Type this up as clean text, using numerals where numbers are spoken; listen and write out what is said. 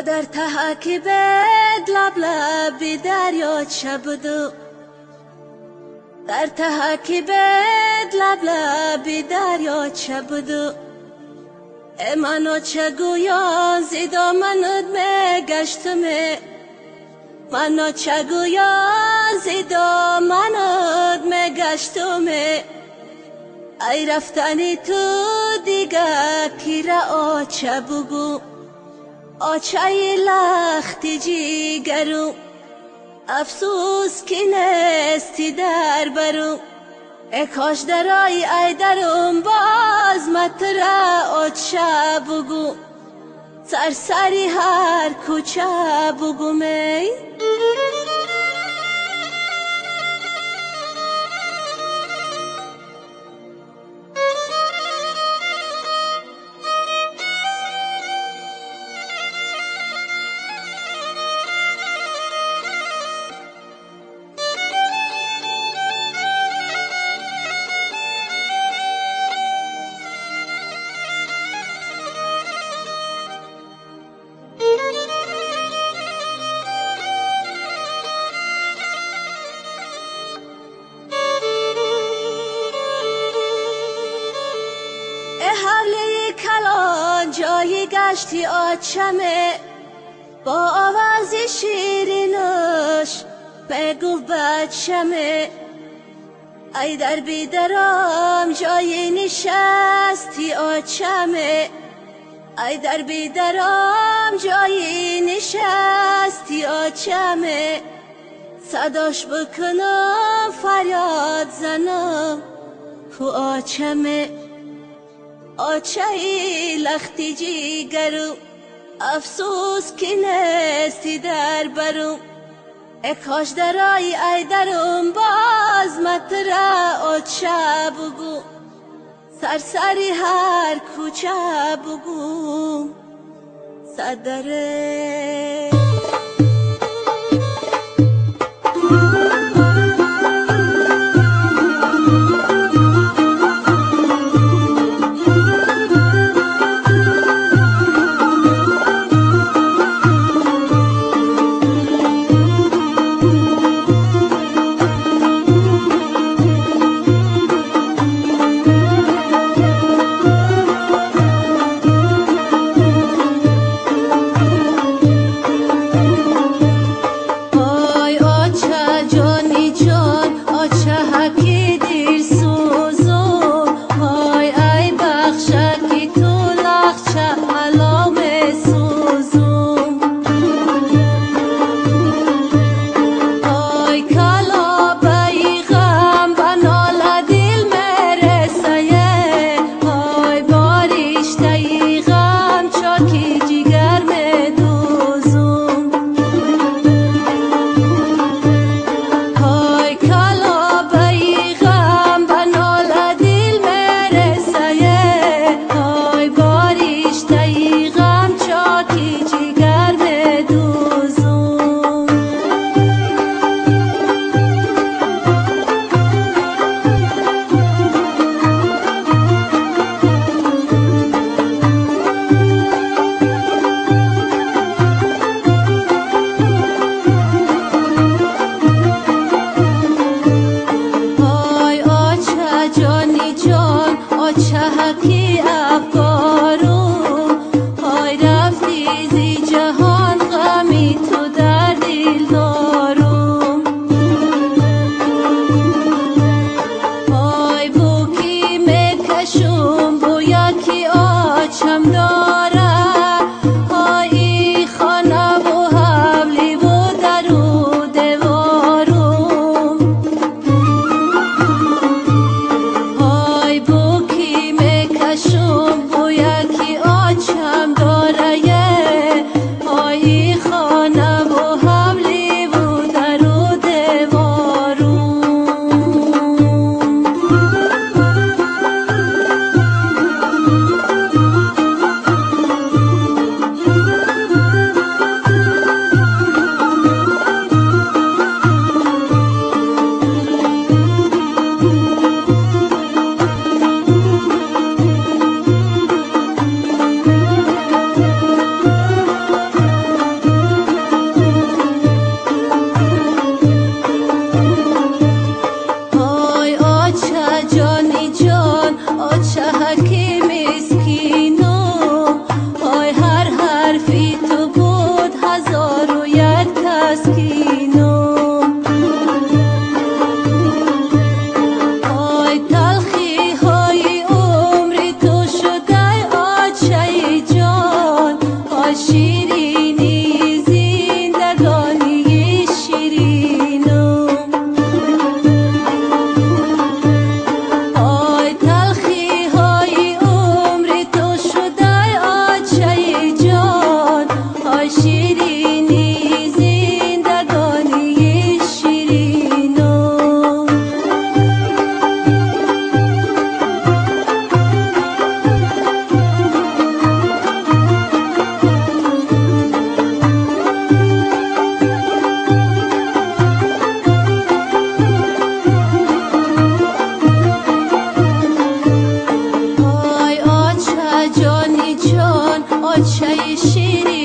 در تحکیبت لب لبی دریا چه بودو در تحکیبت لب لبی دریا چه بودو منو چه گویا زیدا منود میگشتمه منو چه گویا زیدا منود میگشتمه ای رفتنی تو دیگه کی را آچه بگو آچه لختی جیگرو افسوس کی نستی در برو ای کاش درای ای درم باز متره آچه بگو سرسری هر کوچه بگو می حوله کلان جایی گشتی آچمه با آوازی شیرینش بگو بچمه ای در بیدرام جایی نشستی آچمه ای در بیدرام جایی نشستی آچمه صداش بکنم فریاد زنم کو آچمه آچه لختی جیگرو افسوس کی نستی در برو ای کاش درای ای درم باز متره آچه بگو سرسری هر کوچه بگو صدره آچه شیرین